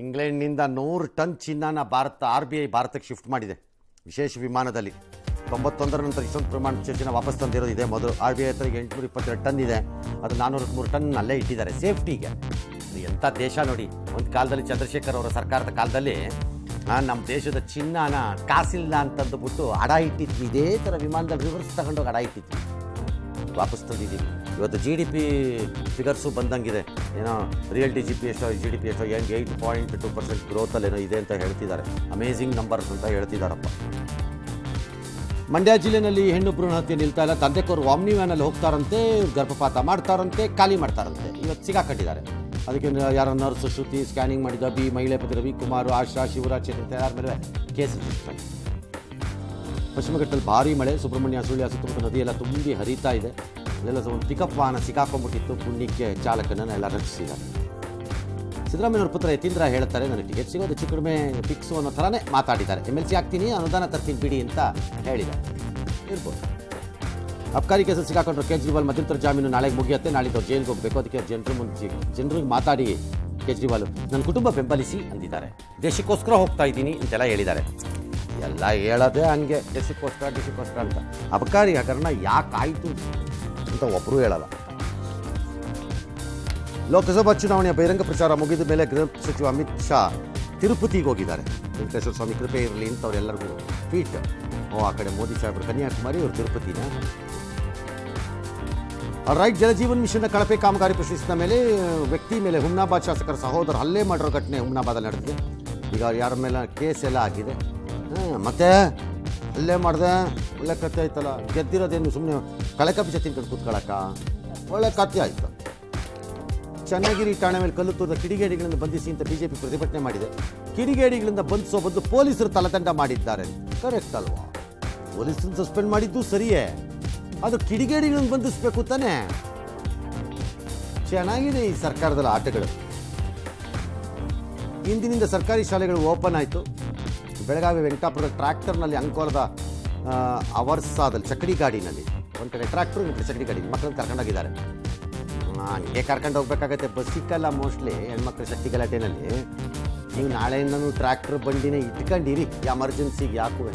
ಇಂಗ್ಲೆಂಡ್ನಿಂದ 100 ton ಚಿನ್ನನ RBI ಭಾರತಕ್ಕೆ shift ಮಾಡಿದೆ ವಿಶೇಷ ವಿಮಾನದಲ್ಲಿ. 91ರ ನಂತರ ಇಷ್ಟೊಂದು ಪ್ರಮಾಣ ಚಿನ್ನ ವಾಪಸ್ ತಂದಿರೋದು ಇದೆ. ಮೊದಲು RBI ಹತ್ರ 822 ಟನ್ ಇದೆ, ಅದು 403 ಟನ್ ಅಲ್ಲೇ ಇಟ್ಟಿದ್ದಾರೆ ಸೇಫ್ಟಿಗೆ. ಎಂಥ ದೇಶ ನೋಡಿ. ಒಂದು ಕಾಲದಲ್ಲಿ ಚಂದ್ರಶೇಖರ್ ಅವರ ಸರ್ಕಾರದ ಕಾಲದಲ್ಲಿ ನಮ್ಮ ದೇಶದ ಚಿನ್ನನ ಕಾಸಿಲ್ಲ ಅಂತಂದುಬಿಟ್ಟು ಅಡ ಇಟ್ಟಿದ್ವಿ. ಇದೇ ಥರ ವಿಮಾನದಲ್ಲಿ ರಿವರ್ಸ್ ತಗೊಂಡೋಗಿ ಅಡ ಇಟ್ಟಿದ್ವಿ, ವಾಪಸ್ ತಂದಿದ್ದೀವಿ. ಇವತ್ತು GDP ಫಿಗರ್ಸು ಬಂದಂಗಿದೆ. ಏನೋ ರಿಯಲ್ GDP ಎಷ್ಟೋ ಎಷ್ಟೋ 8.2% ಗ್ರೋತಲ್ಲೇನೋ ಇದೆ ಅಂತ ಹೇಳ್ತಿದ್ದಾರೆ. ಅಮೇಝಿಂಗ್ ನಂಬರ್ಸ್ ಅಂತ ಹೇಳ್ತಿದ್ದಾರಪ್ಪ. ಮಂಡ್ಯ ಜಿಲ್ಲೆಯಲ್ಲಿ ಹೆಣ್ಣು ಭ್ರೂಣ ಹತ್ಯೆ ನಿಲ್ತಾ ಇಲ್ಲ. ತಂದೆಕೋರು ವಾಮ್ನಿ ವ್ಯಾನಲ್ಲಿ ಹೋಗ್ತಾರಂತೆ, ಗರ್ಭಪಾತ ಮಾಡ್ತಾರಂತೆ, ಖಾಲಿ ಮಾಡ್ತಾರಂತೆ. ಇವತ್ತು ಸಿಗಾಕಟ್ಟಿದ್ದಾರೆ. ಅದಕ್ಕೆ ಯಾರೋ ನರ್ಸ್ ಶ್ರುತಿ, ಸ್ಕ್ಯಾನಿಂಗ್ ಮಾಡಿದ ಮಹಿಳೆ ಪತಿ ರವಿಕುಮಾರ್, ಆಶಾ, ಶಿವರಾಜ್ ಚೇತನ್ ಯಾರ ಮೇಲೆ ಕೇಸ್ ರಿಜಿಸ್ಟರ್. ಪಶ್ಚಿಮ ಘಟ್ಟದಲ್ಲಿ ಭಾರೀ ಮಳೆ. ಸುಬ್ರಹ್ಮಣ್ಯ, ಸುಳ್ಯ ಸುತ್ತಮುತ್ತ ನದಿಯೆಲ್ಲ ತುಂಬಿ ಹರಿತಾ ಇದೆ. ಅಲ್ಲೆಲ್ಲ ಒಂದು ಪಿಕಪ್ ವಾಹನ ಸಿಕ್ಕಾಕೊಂಡ್ಬಿಟ್ಟಿತ್ತು. ಪುಣ್ಯಕ್ಕೆ ಚಾಲಕನನ್ನು ಎಲ್ಲ ರಕ್ಷಿಸಿದ್ದಾರೆ. ಸಿದ್ದರಾಮಯ್ಯವ್ರ ಪುತ್ರ ಯತೀಂದ್ರ ಹೇಳ್ತಾರೆ, ನನಗೆ ಟಿಕೆಟ್ ಸಿಗೋದು ಹೆಚ್ಚು ಕಡಿಮೆ ಫಿಕ್ಸು ಅನ್ನೋ ಥರನೇ ಮಾತಾಡಿದ್ದಾರೆ. MLC ಆಗ್ತೀನಿ, ಅನುದಾನ ತರ್ತೀನಿ ಬಿಡಿ ಅಂತ ಹೇಳಿದ್ದಾರೆ. ಇರ್ಬೋದು. ಅಬ್ಕಾರಿ ಕೇಸಲ್ಲಿ ಸಿಕ್ಕಾಕೊಂಡ್ರು ಕೇಜ್ರಿವಾಲ್ ಮಧ್ಯಂತರ ಜಾಮೀನು ನಾಳೆಗೆ ಮುಗಿಯುತ್ತೆ. ನಾಳಿದ್ದು ಜೈಲಿಗೆ ಹೋಗಬೇಕು. ಅದಕ್ಕೆ ಜನರಿಗೆ ಮಾತಾಡಿ ಕೇಜ್ರಿವಾಲ್ ನನ್ನ ಕುಟುಂಬ ಬೆಂಬಲಿಸಿ ಅಂದಿದ್ದಾರೆ. ದೇಶಕ್ಕೋಸ್ಕರ ಹೋಗ್ತಾ ಇದ್ದೀನಿ ಅಂತೆಲ್ಲ ಹೇಳಿದ್ದಾರೆ. ಎಲ್ಲ ಹೇಳೋದೇ ಹಂಗೆ, ದೇಶಕ್ಕೋಸ್ಕರ ಅಂತ. ಅಬಕಾರಿ ಹಗರಣ ಯಾಕಾಯಿತು ಅಂತ ಒಬ್ಬರು ಹೇಳಲ್ಲ. ಲೋಕಸಭಾ ಚುನಾವಣೆಯ ಬಹಿರಂಗ ಪ್ರಚಾರ ಮುಗಿದ ಮೇಲೆ ಗೃಹ ಸಚಿವ ಅಮಿತ್ ಶಾ ತಿರುಪತಿಗೆ ಹೋಗಿದ್ದಾರೆ. ವೆಂಕಟೇಶ್ವರ ಸ್ವಾಮಿ ಕೃಪೆ ಇರಲಿ ಅಂತ ಅವರೆಲ್ಲರಿಗೂ ಟ್ವೀಟ್. ಆ ಕಡೆ ಮೋದಿ ಸಾಹೇಬರು ಕನ್ಯಾಕುಮಾರಿ, ಇವರು ತಿರುಪತಿನ. ರೈಟ್, ಜಲಜೀವನ್ ಮಿಷನ್ನ ಕಳಪೆ ಕಾಮಗಾರಿ ಪ್ರಶ್ನಿಸಿದ ಮೇಲೆ ವ್ಯಕ್ತಿ ಮೇಲೆ ಹುಮ್ನಾಬಾದ್ ಶಾಸಕರ ಸಹೋದರ ಹಲ್ಲೆ ಮಾಡಿರೋ ಘಟನೆ ಹುಮ್ನಾಬಾದಲ್ಲಿ ನಡೆದಿದೆ. ಈಗ ಯಾರ ಮೇಲೆ ಕೇಸ್ ಎಲ್ಲ ಆಗಿದೆ. ಮತ್ತೆ ಹಲ್ಲೆ ಮಾಡಿದೆ, ಒಳ್ಳೆ ಕಥೆ ಆಯ್ತಲ್ಲ. ಗೆದ್ದಿರೋದೇನು ಸುಮ್ಮನೆ ಕಳೆಕಪಿಚ ತಿನ್ಕೊಂಡು ಕೂತ್ಕೊಳ್ಳಕ್ಕ? ಒಳ್ಳೆ ಕಥೆ ಆಯಿತು. ಚನ್ನಗಿರಿ ಠಾಣೆ ಮೇಲೆ ಕಲ್ಲು ತೂರಿದ ಕಿಡಿಗೇಡಿಗಳಿಂದ ಬಂಧಿಸಿ ಅಂತ BJP ಪ್ರತಿಭಟನೆ ಮಾಡಿದೆ. ಕಿಡಿಗೇಡಿಗಳಿಂದ ಬಂಧಿಸೋ ಬದಲು ಪೊಲೀಸರು ತಲೆದಂಡ ಮಾಡಿದ್ದಾರೆ. ಕರೆಕ್ಟ್ ಅಲ್ವಾ? ಪೊಲೀಸರನ್ನು ಸಸ್ಪೆಂಡ್ ಮಾಡಿದ್ದು ಸರಿಯೇ, ಅದು ಕಿಡಿಗೇಡಿಗಳನ್ನು ಬಂಧಿಸಬೇಕು ತಾನೇ. ಚೆನ್ನಾಗಿದೆ ಈ ಸರ್ಕಾರದಲ್ಲಿ ಆಟಗಳು. ಇಂದಿನಿಂದ ಸರ್ಕಾರಿ ಶಾಲೆಗಳು ಓಪನ್ ಆಯಿತು. ಬೆಳಗಾವಿ ವೆಂಕಟಾಪುರದ ಟ್ರ್ಯಾಕ್ಟರ್ನಲ್ಲಿ ಅಂಕೋಲದ ಅವರ್ಸಾದಲ್ಲಿ ಚಕ್ಕಡಿ ಗಾಡಿನಲ್ಲಿ ಒಂದು ಕಡೆ ಟ್ರ್ಯಾಕ್ಟರ್, ಒಂದು ಕಡೆ ಚಕ್ಕಡಿ ಗಾಡಿ ಮಕ್ಕಳನ್ನ ಕರ್ಕೊಂಡೋಗಿದ್ದಾರೆ. ಹಂಗೆ ಕರ್ಕೊಂಡು ಹೋಗ್ಬೇಕಾಗತ್ತೆ, ಬಸ್ ಸಿಕ್ಕಲ್ಲ ಮೋಸ್ಟ್ಲಿ ಹೆಣ್ಮಕ್ಳು ಶಕ್ತಿ ಗಲಾಟೆನಲ್ಲಿ. ನೀವು ನಾಳೆಯಿಂದನೂ ಟ್ರ್ಯಾಕ್ಟರ್ ಬಂಡಿನೇ ಇಟ್ಕೊಂಡಿರಿ, ಎಮರ್ಜೆನ್ಸಿಗೆ ಯಾಕುವೆ.